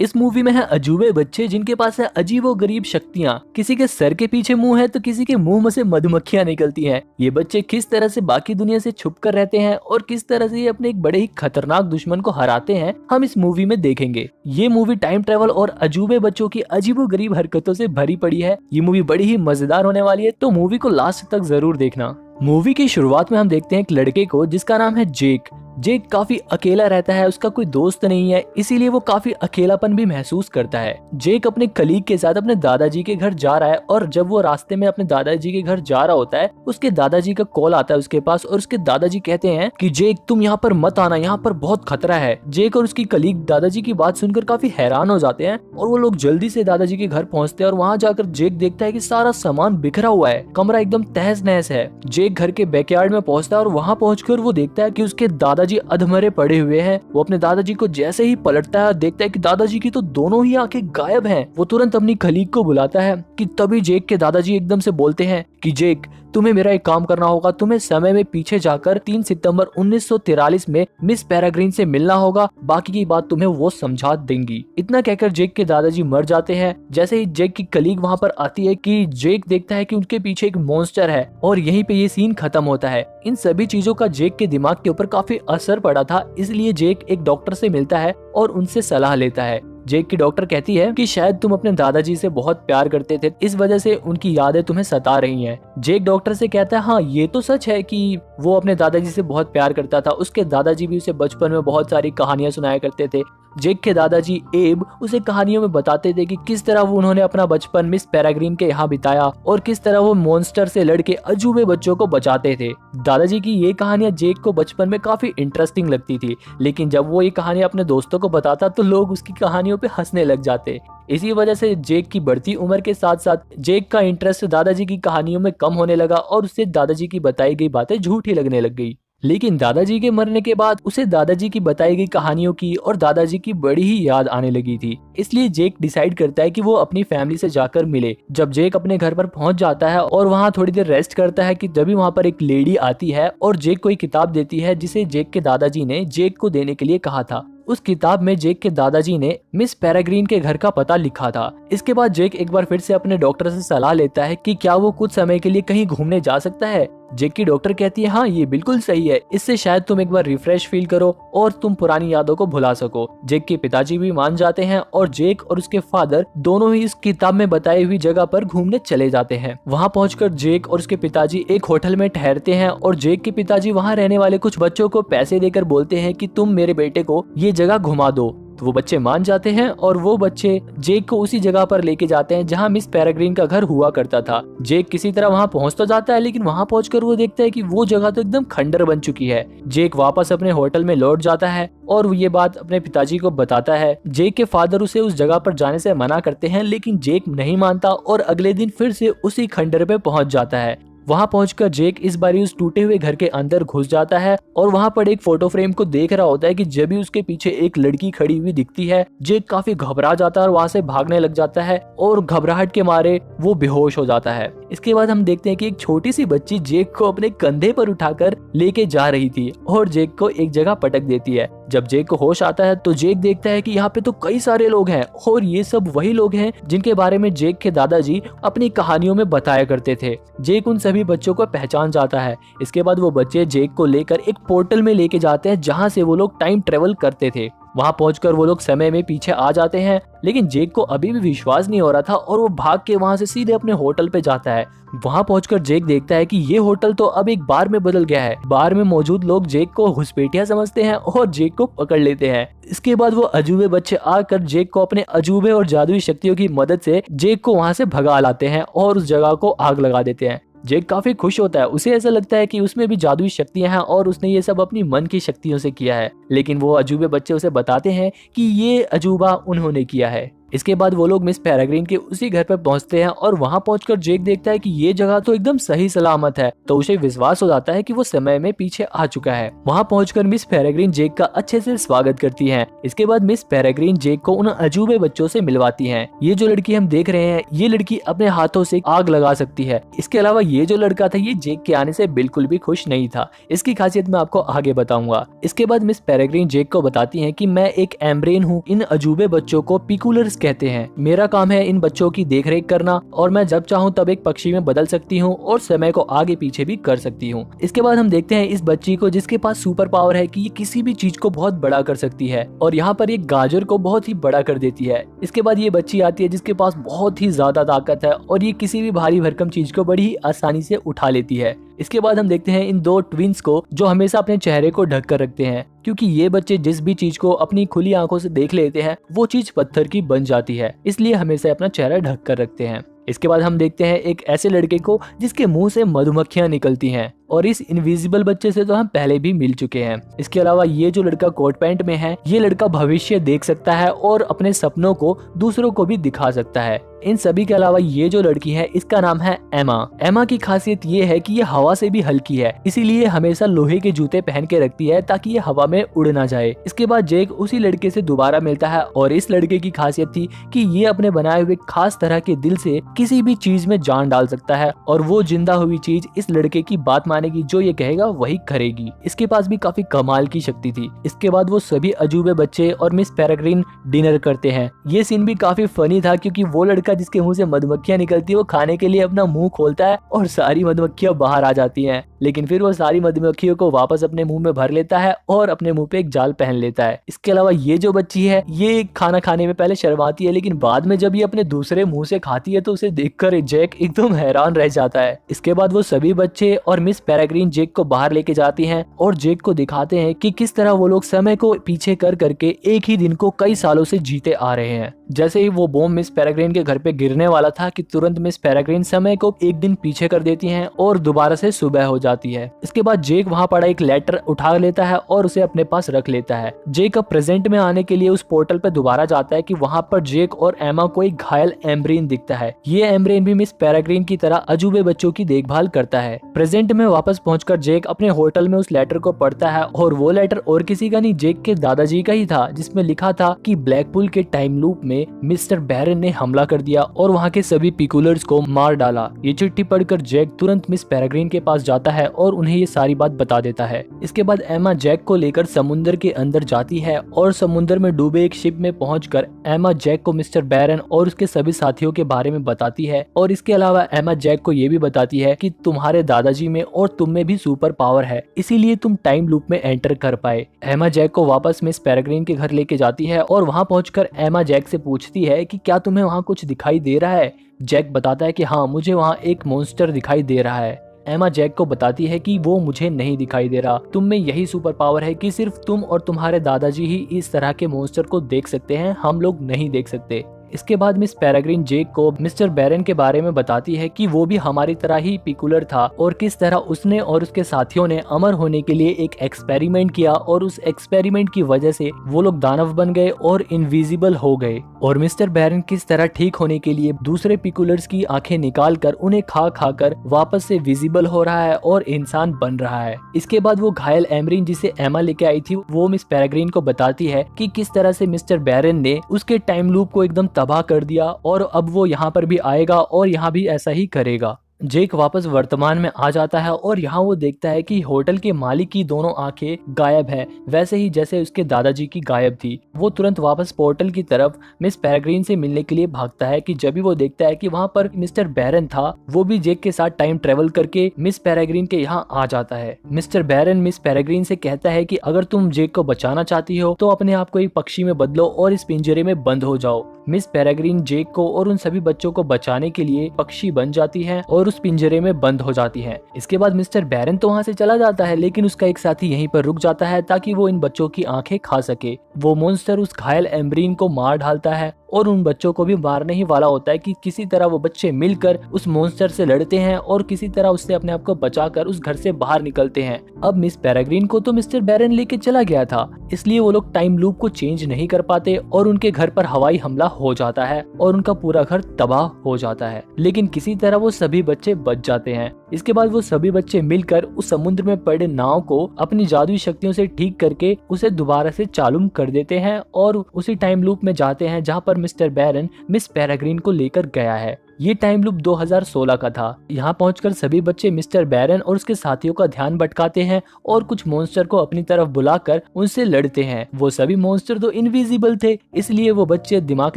इस मूवी में है अजूबे बच्चे जिनके पास है अजीबो गरीब शक्तियाँ। किसी के सर के पीछे मुंह है तो किसी के मुंह में से मधुमक्खियां निकलती हैं। ये बच्चे किस तरह से बाकी दुनिया से छुप कर रहते हैं और किस तरह से ये अपने एक बड़े ही खतरनाक दुश्मन को हराते हैं, हम इस मूवी में देखेंगे। ये मूवी टाइम ट्रेवल और अजूबे बच्चों की अजीबो गरीब हरकतों से भरी पड़ी है। ये मूवी बड़ी ही मजेदार होने वाली है, तो मूवी को लास्ट तक जरूर देखना। मूवी की शुरुआत में हम देखते हैं एक लड़के को जिसका नाम है जेक। जेक काफी अकेला रहता है, उसका कोई दोस्त नहीं है, इसीलिए वो काफी अकेलापन भी महसूस करता है। जेक अपने कलीग के साथ अपने दादाजी के घर जा रहा है और जब वो रास्ते में अपने दादाजी के घर जा रहा होता है, उसके दादाजी का कॉल आता है उसके पास और उसके दादाजी कहते हैं कि जेक तुम यहाँ पर मत आना, यहाँ पर बहुत खतरा है। जेक और उसकी कलीग दादाजी की बात सुनकर काफी हैरान हो जाते हैं और वो लोग जल्दी से दादाजी के घर पहुंचते हैं और वहाँ जाकर जेक देखता है कि सारा सामान बिखरा हुआ है, कमरा एकदम तहस नहस है। जेक घर के बैकयार्ड में पहुंचता है और वहाँ पहुंचकर वो देखता है कि उसके दादाजी अधमरे पड़े हुए हैं। वो अपने दादाजी को जैसे ही पलटता है देखता है कि दादाजी की तो दोनों ही आंखें गायब हैं। वो तुरंत अपनी कलीग को बुलाता है कि तभी जेक के दादाजी एकदम से बोलते हैं कि जेक तुम्हें मेरा एक काम करना होगा, तुम्हें समय में पीछे जाकर 3 सितंबर 1943 में मिस पेरेग्रीन से मिलना होगा, बाकी की बात तुम्हें वो समझा देंगी। इतना कहकर जेक के दादाजी मर जाते हैं। जैसे ही जेक की कलीग वहाँ पर आती है कि जेक देखता है कि उनके पीछे एक मॉन्स्टर है और यहीं पे ये सीन खत्म होता है। इन सभी चीजों का जेक के दिमाग के ऊपर काफी असर पड़ा था, इसलिए जेक एक डॉक्टर से मिलता है और उनसे सलाह लेता है। जेक की डॉक्टर कहती है कि शायद तुम अपने दादाजी से बहुत प्यार करते थे, इस वजह से उनकी यादें तुम्हें सता रही हैं। जेक डॉक्टर से कहता है हाँ ये तो सच है कि वो अपने दादाजी से बहुत प्यार करता था, उसके दादाजी भी उसे बचपन में बहुत सारी कहानियां सुनाया करते थे। जेक के दादाजी एब उसे कहानियों में बताते थे कि किस तरह वो उन्होंने अपना बचपन मिस पेरेग्रीन के यहाँ बिताया और किस तरह वो मॉन्स्टर से लड़के अजूबे बच्चों को बचाते थे। दादाजी की ये कहानियां जेक को बचपन में काफी इंटरेस्टिंग लगती थी, लेकिन जब वो ये कहानियां अपने दोस्तों को बताता तो लोग उसकी कहानियों पे हंसने लग जाते। इसी वजह से जेक की बढ़ती उम्र के साथ साथ जेक का इंटरेस्ट दादाजी की कहानियों में कम होने लगा और उससे दादाजी की बताई गई बातें झूठी लगने लग गई। लेकिन दादाजी के मरने के बाद उसे दादाजी की बताई गई कहानियों की और दादाजी की बड़ी ही याद आने लगी थी, इसलिए जेक डिसाइड करता है कि वो अपनी फैमिली से जाकर मिले। जब जेक अपने घर पर पहुंच जाता है और वहां थोड़ी देर रेस्ट करता है कि तभी वहां पर एक लेडी आती है और जेक को एक किताब देती है जिसे जेक के दादाजी ने जेक को देने के लिए कहा था। उस किताब में जेक के दादाजी ने मिस पेरेग्रीन के घर का पता लिखा था। इसके बाद जेक एक बार फिर से अपने डॉक्टर से सलाह लेता है कि क्या वो कुछ समय के लिए कहीं घूमने जा सकता है। जेक की डॉक्टर कहती है हाँ ये बिल्कुल सही है, इससे शायद तुम एक बार रिफ्रेश फील करो और तुम पुरानी यादों को भुला सको। जेक के पिताजी भी मान जाते हैं और जेक और उसके फादर दोनों ही इस किताब में बताई हुई जगह पर घूमने चले जाते हैं। वहाँ पहुंचकर जेक और उसके पिताजी एक होटल में ठहरते हैं और जेक के पिताजी वहाँ रहने वाले कुछ बच्चों को पैसे देकर बोलते हैं कि तुम मेरे बेटे को ये जगह घुमा दो। तो वो बच्चे मान जाते हैं और वो बच्चे जेक को उसी जगह पर लेके जाते हैं जहाँ मिस पेरेग्रीन का घर हुआ करता था। जेक किसी तरह वहाँ पहुँच तो जाता है, लेकिन वहाँ पहुंचकर वो देखता है कि वो जगह तो एकदम खंडर बन चुकी है। जेक वापस अपने होटल में लौट जाता है और ये बात अपने पिताजी को बताता है। जेक के फादर उसे उस जगह पर जाने से मना करते हैं, लेकिन जेक नहीं मानता और अगले दिन फिर से उसी खंडर पे पहुंच जाता है। वहां पहुंचकर जेक इस बारी उस टूटे हुए घर के अंदर घुस जाता है और वहां पर एक फोटो फ्रेम को देख रहा होता है कि जब भी उसके पीछे एक लड़की खड़ी हुई दिखती है, जेक काफी घबरा जाता है और वहां से भागने लग जाता है और घबराहट के मारे वो बेहोश हो जाता है। इसके बाद हम देखते हैं कि एक छोटी सी बच्ची जेक को अपने कंधे पर उठाकर लेके जा रही थी और जेक को एक जगह पटक देती है। जब जेक को होश आता है तो जेक देखता है कि यहाँ पे तो कई सारे लोग हैं और ये सब वही लोग हैं जिनके बारे में जेक के दादाजी अपनी कहानियों में बताया करते थे। जेक उन सभी बच्चों को पहचान जाता है। इसके बाद वो बच्चे जेक को लेकर एक पोर्टल में लेके जाते हैं जहाँ से वो लोग टाइम ट्रेवल करते थे। वहां पहुंचकर वो लोग समय में पीछे आ जाते हैं, लेकिन जेक को अभी भी विश्वास नहीं हो रहा था और वो भाग के वहां से सीधे अपने होटल पे जाता है। वहां पहुंचकर जेक देखता है कि ये होटल तो अब एक बार में बदल गया है। बार में मौजूद लोग जेक को घुसपैठिया समझते हैं और जेक को पकड़ लेते हैं। इसके बाद वो अजूबे बच्चे आकर जेक को अपने अजूबे और जादुई शक्तियों की मदद से जेक को वहां से भगा लाते हैं और उस जगह को आग लगा देते हैं। जेक काफी खुश होता है, उसे ऐसा लगता है कि उसमें भी जादुई शक्तियां हैं और उसने ये सब अपनी मन की शक्तियों से किया है, लेकिन वो अजूबे बच्चे उसे बताते हैं कि ये अजूबा उन्होंने किया है। इसके बाद वो लोग मिस पेरेग्रीन के उसी घर पर पहुंचते हैं और वहां पहुंचकर जेक देखता है कि ये जगह तो एकदम सही सलामत है, तो उसे विश्वास हो जाता है कि वो समय में पीछे आ चुका है। वहां पहुंचकर मिस पेरेग्रीन जेक का अच्छे से स्वागत करती है। इसके बाद मिस पेरेग्रीन जेक को उन अजूबे बच्चों से मिलवाती है। ये जो लड़की हम देख रहे हैं, ये लड़की अपने हाथों से आग लगा सकती है। इसके अलावा ये जो लड़का था, ये जेक के आने से बिल्कुल भी खुश नहीं था। इसकी खासियत मैं आपको आगे बताऊंगा। इसके बाद मिस पेरेग्रीन जेक को बताती है कि मैं एक एम्ब्रेन हूँ। इन अजूबे बच्चों को पिकुलर्स कहते हैं। मेरा काम है इन बच्चों की देखरेख करना और मैं जब चाहूँ तब एक पक्षी में बदल सकती हूँ और समय को आगे पीछे भी कर सकती हूँ। इसके बाद हम देखते हैं इस बच्ची को, जिसके पास सुपर पावर है कि ये किसी भी चीज को बहुत बड़ा कर सकती है और यहाँ पर एक गाजर को बहुत ही बड़ा कर देती है। इसके बाद ये बच्ची आती है जिसके पास बहुत ही ज्यादा ताकत है और ये किसी भी भारी भरकम चीज को बड़ी ही आसानी से उठा लेती है। इसके बाद हम देखते हैं इन दो ट्विंस को, जो हमेशा अपने चेहरे को ढक कर रखते हैं, क्योंकि ये बच्चे जिस भी चीज को अपनी खुली आंखों से देख लेते हैं वो चीज पत्थर की बन जाती है, इसलिए हमेशा अपना चेहरा ढक कर रखते हैं। इसके बाद हम देखते हैं एक ऐसे लड़के को जिसके मुंह से मधुमक्खियां निकलती हैं, और इस इनविजिबल बच्चे से तो हम पहले भी मिल चुके हैं। इसके अलावा ये जो लड़का कोट पैंट में है, ये लड़का भविष्य देख सकता है और अपने सपनों को दूसरों को भी दिखा सकता है। इन सभी के अलावा ये जो लड़की है, इसका नाम है एमा। एमा की खासियत ये है कि ये हवा से भी हल्की है, इसीलिए हमेशा लोहे के जूते पहन के रखती है ताकि ये हवा में उड़ ना जाए। इसके बाद जेक उसी लड़के से दोबारा मिलता है और इस लड़के की खासियत थी कि ये अपने बनाए हुए खास तरह के दिल से किसी भी चीज में जान डाल सकता है और वो जिंदा हुई चीज इस लड़के की बात मानेगी, जो ये कहेगा वही करेगी। इसके पास भी काफी कमाल की शक्ति थी। इसके बाद वो सभी अजूबे बच्चे और मिस पेरेग्रीन डिनर करते हैं। ये सीन भी काफी फनी था, क्योंकि वो लड़का जिसके मुंह से मधुमक्खियां निकलती है वो खाने के लिए अपना मुंह खोलता है और सारी मधुमक्खियां बाहर आ जाती हैं, लेकिन फिर वो सारी मधुमक्खियों को वापस अपने मुंह में भर लेता है और अपने मुंह पे एक जाल पहन लेता है। इसके अलावा ये जो बच्ची है, ये खाना खाने में पहले शर्माती है, लेकिन बाद में जब ये अपने दूसरे मुंह से खाती है तो उसे देखकर जेक एकदम हैरान रह जाता है। इसके बाद वो सभी बच्चे और मिस पेरेग्रीन जेक को बाहर लेके जाती हैं और जेक को दिखाते हैं कि किस तरह वो लोग समय को पीछे कर करके एक ही दिन को कई सालों से जीते आ रहे हैं। जैसे ही वो बॉम्ब मिस पेरेग्रीन के घर पे गिरने वाला था कि तुरंत मिस पेरेग्रीन समय को एक दिन पीछे कर देती हैं और दोबारा से सुबह हो जाती है। इसके बाद जेक वहां पड़ा एक लेटर उठा लेता है और उसे अपने पास रख लेता है। जेक अब प्रेजेंट में आने के लिए उस पोर्टल पे दोबारा जाता है कि वहां पर जेक और एमा को एक घायल एम्ब्रेन दिखता है। ये एम्ब्रेन भी मिस पेरेग्रीन की तरह अजूबे बच्चों की देखभाल करता है। प्रेजेंट में वापस पहुंचकर जेक अपने होटल में उस लेटर को पढ़ता है और वो लेटर और किसी का नहीं, जेक के दादाजी का ही था, जिसमें लिखा था कि ब्लैकपूल के टाइम लूप में मिस्टर बैरन ने हमला कर दिया और वहाँ के सभी पिकुलर्स को मार डाला। ये चिट्ठी पढ़कर जेक तुरंत मिस पेरेग्रीन के पास जाता है और उन्हें ये सारी बात बता देता है। इसके बाद एमा जैक को लेकर समुद्र के अंदर जाती है और समुद्र में डूबे एक शिप में पहुंचकर एमा जैक को मिस्टर बैरन और उसके सभी साथियों के बारे में बताती है। और इसके अलावा एमा जैक को ये भी बताती है कि तुम्हारे दादाजी में और तुम में भी सुपर पावर है, इसीलिए तुम टाइम लूप में एंटर कर पाए। एमा जैक को वापस मिस पेरेग्रीन के घर लेके जाती है और वहाँ पहुंचकर एमा जैक से पूछती है कि क्या तुम्हें वहाँ कुछ दिखाई दे रहा है। जैक बताता है कि हाँ, मुझे वहाँ एक मॉन्स्टर दिखाई दे रहा है। एमा जैक को बताती है कि वो मुझे नहीं दिखाई दे रहा, तुम में यही सुपर पावर है कि सिर्फ तुम और तुम्हारे दादाजी ही इस तरह के मॉन्स्टर को देख सकते हैं, हम लोग नहीं देख सकते। इसके बाद मिस पेरेग्रीन जेक को मिस्टर बैरन के बारे में बताती है कि वो भी हमारी तरह ही पिकुलर था और किस तरह उसने और उसके साथियों ने अमर होने के लिए एक एक्सपेरिमेंट किया और उस एक्सपेरिमेंट की वजह से वो लोग दानव बन गए और इनविजिबल हो गए। और मिस्टर बैरन किस तरह ठीक होने के लिए दूसरे पिकुलर्स की आंखें निकाल कर उन्हें खा खा कर वापस से विजिबल हो रहा है और इंसान बन रहा है। इसके बाद वो घायल एम्ब्रेन जिसे एमा लेके आई थी, वो मिस पेरेग्रीन को बताती है कि किस तरह से मिस्टर बैरन ने उसके टाइम लूप को एकदम तबाह कर दिया और अब वो यहाँ पर भी आएगा और यहाँ भी ऐसा ही करेगा। जेक वापस वर्तमान में आ जाता है और यहाँ वो देखता है कि होटल के मालिक की दोनों आंखें गायब है, वैसे ही जैसे उसके दादाजी की गायब थी। वो तुरंत वापस पोर्टल की तरफ मिस पेरेग्रीन से मिलने के लिए भागता है कि जब भी वो देखता है कि वहाँ पर मिस्टर बैरन था, वो भी जेक के साथ टाइम ट्रेवल करके मिस पेरेग्रीन के यहाँ आ जाता है। मिस्टर बैरन मिस पेरेग्रीन से कहता है कि अगर तुम जेक को बचाना चाहती हो तो अपने आप को एक पक्षी में बदलो और इस पिंजरे में बंद हो जाओ। मिस पेरेग्रीन जेक को और उन सभी बच्चों को बचाने के लिए पक्षी बन जाती है और उस पिंजरे में बंद हो जाती है। इसके बाद मिस्टर बैरन तो वहाँ से चला जाता है, लेकिन उसका एक साथी यहीं पर रुक जाता है ताकि वो इन बच्चों की आंखें खा सके। वो मॉन्स्टर उस घायल एम्ब्रेन को मार डालता है और उन बच्चों को भी मारने ही वाला होता है कि किसी तरह वो बच्चे मिलकर उस मॉन्स्टर से लड़ते हैं और किसी तरह उससे अपने आप को बचाकर उस घर से बाहर निकलते हैं। अब मिस पेरेग्रीन को तो मिस्टर बैरन लेके चला गया था, इसलिए वो लोग टाइम लूप को चेंज नहीं कर पाते और उनके घर पर हवाई हमला हो जाता है और उनका पूरा घर तबाह हो जाता है। लेकिन किसी तरह वो सभी बच्चे बच जाते हैं। इसके बाद वो सभी बच्चे मिलकर उस समुद्र में पड़े नाव को अपनी जादुई शक्तियों से ठीक करके उसे दोबारा से चालू कर देते हैं और उसी टाइम लूप में जाते हैं जहाँ पर मिस्टर बैरन मिस पेरेग्रीन को लेकर गया है। ये टाइम लूप 2016 का था। यहाँ पहुंचकर सभी बच्चे मिस्टर बैरन और उसके साथियों का ध्यान भटकाते हैं और कुछ मॉन्स्टर को अपनी तरफ बुलाकर उनसे लड़ते हैं। वो सभी मॉन्स्टर तो इनविजिबल थे, इसलिए वो बच्चे दिमाग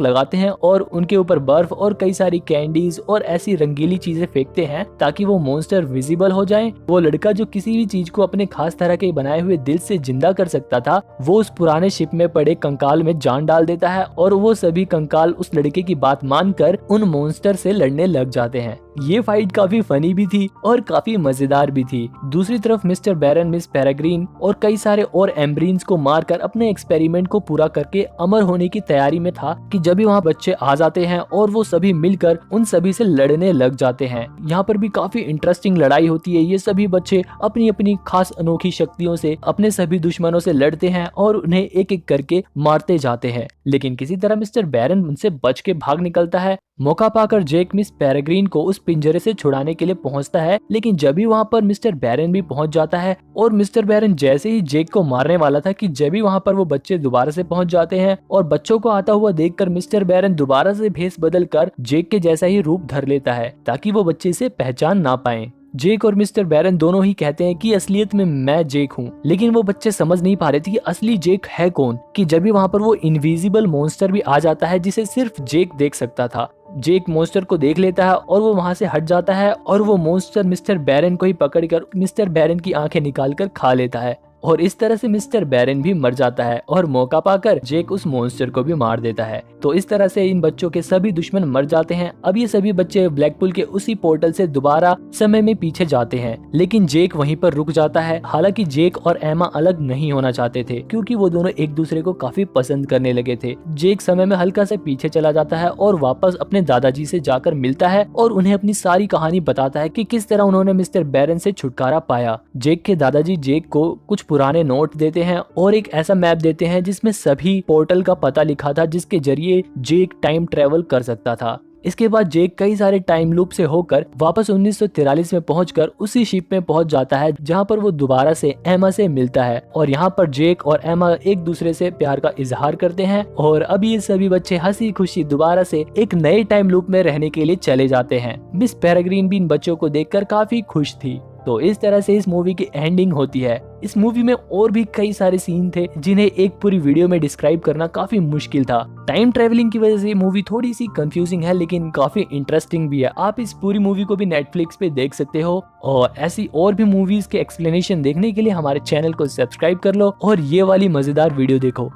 लगाते हैं और उनके ऊपर बर्फ और कई सारी कैंडीज और ऐसी रंगीली चीजें फेंकते हैं ताकि वो मॉन्स्टर विजिबल हो जाएं। वो लड़का जो किसी भी चीज को अपने खास तरह के बनाए हुए दिल से जिंदा कर सकता था, वो उस पुराने शिप में पड़े कंकाल में जान डाल देता है और वो सभी कंकाल उस लड़के की बात मानकर उन मॉन्स्टर से लड़ने लग जाते हैं। ये फाइट काफी फनी भी थी और काफी मजेदार भी थी। दूसरी तरफ मिस्टर बैरन मिस पेरेग्रीन और कई सारे और एम्ब्रीन्स को मारकर अपने एक्सपेरिमेंट को पूरा करके अमर होने की तैयारी में था कि जब भी वहाँ बच्चे आ जाते हैं और वो सभी मिलकर उन सभी से लड़ने लग जाते हैं। यहाँ पर भी काफी इंटरेस्टिंग लड़ाई होती है। ये सभी बच्चे अपनी अपनी खास अनोखी शक्तियों से अपने सभी दुश्मनों से लड़ते हैं और उन्हें एक एक करके मारते जाते हैं। लेकिन किसी तरह मिस्टर बैरन उनसे बच के भाग निकलता है। मौका पाकर जेक मिस पेरेग्रीन को उस पिंजरे से छुड़ाने के लिए पहुंचता है, लेकिन जब भी वहां पर मिस्टर बैरन भी पहुंच जाता है और मिस्टर बैरन जैसे ही जेक को मारने वाला था कि जब भी वहां पर वो बच्चे दोबारा से पहुंच जाते हैं और बच्चों को आता हुआ देखकर मिस्टर बैरन दोबारा से भेस बदल कर जेक के जैसा ही रूप धर लेता है ताकि वो बच्चे इसे पहचान ना पाए। जेक और मिस्टर बैरन दोनों ही कहते हैं कि असलियत में मैं जेक हूँ, लेकिन वो बच्चे समझ नहीं पा रहे थे कि असली जेक है कौन कि जब भी वहाँ पर वो इनविजिबल मॉन्स्टर भी आ जाता है जिसे सिर्फ जेक देख सकता था। जेक मॉन्स्टर को देख लेता है और वो वहाँ से हट जाता है और वो मॉन्स्टर मिस्टर बैरन को ही पकड़कर मिस्टर बैरन की आंखें निकालकर खा लेता है और इस तरह से मिस्टर बैरन भी मर जाता है और मौका पाकर जेक उस मॉन्स्टर को भी मार देता है। तो इस तरह से इन बच्चों के सभी दुश्मन मर जाते हैं। अब ये सभी बच्चे ब्लैकपूल के उसी पोर्टल से दोबारा समय में पीछे जाते हैं, लेकिन जेक वहीं पर रुक जाता है। हालांकि जेक और एमा अलग नहीं होना चाहते थे क्योंकि वो दोनों एक दूसरे को काफी पसंद करने लगे थे। जेक समय में हल्का से पीछे चला जाता है और वापस अपने दादाजी से जाकर मिलता है और उन्हें अपनी सारी कहानी बताता है कि किस तरह उन्होंने मिस्टर बैरन से छुटकारा पाया। जेक के दादाजी जेक को कुछ पुराने नोट देते हैं और एक ऐसा मैप देते हैं जिसमें सभी पोर्टल का पता लिखा था जिसके जरिए जेक टाइम ट्रेवल कर सकता था। इसके बाद जेक कई सारे टाइम लूप से होकर वापस 1943 में पहुंचकर उसी शिप में पहुंच जाता है जहां पर वो दोबारा से एमा से मिलता है और यहां पर जेक और एमा एक दूसरे से प्यार का इजहार करते हैं और अब ये सभी बच्चे हंसी खुशी दोबारा से एक नए टाइम लूप में रहने के लिए चले जाते हैं। मिस पेरेग्रीन भी इन बच्चों को देखकर काफी खुश थी। तो इस तरह से इस मूवी की एंडिंग होती है। इस मूवी में और भी कई सारे सीन थे जिन्हें एक पूरी वीडियो में डिस्क्राइब करना काफी मुश्किल था। टाइम ट्रेवलिंग की वजह से ये मूवी थोड़ी सी कंफ्यूजिंग है लेकिन काफी इंटरेस्टिंग भी है। आप इस पूरी मूवी को भी नेटफ्लिक्स पे देख सकते हो और ऐसी और भी मूवीज के एक्सप्लेनेशन देखने के लिए हमारे चैनल को सब्सक्राइब कर लो और ये वाली मजेदार वीडियो देखो।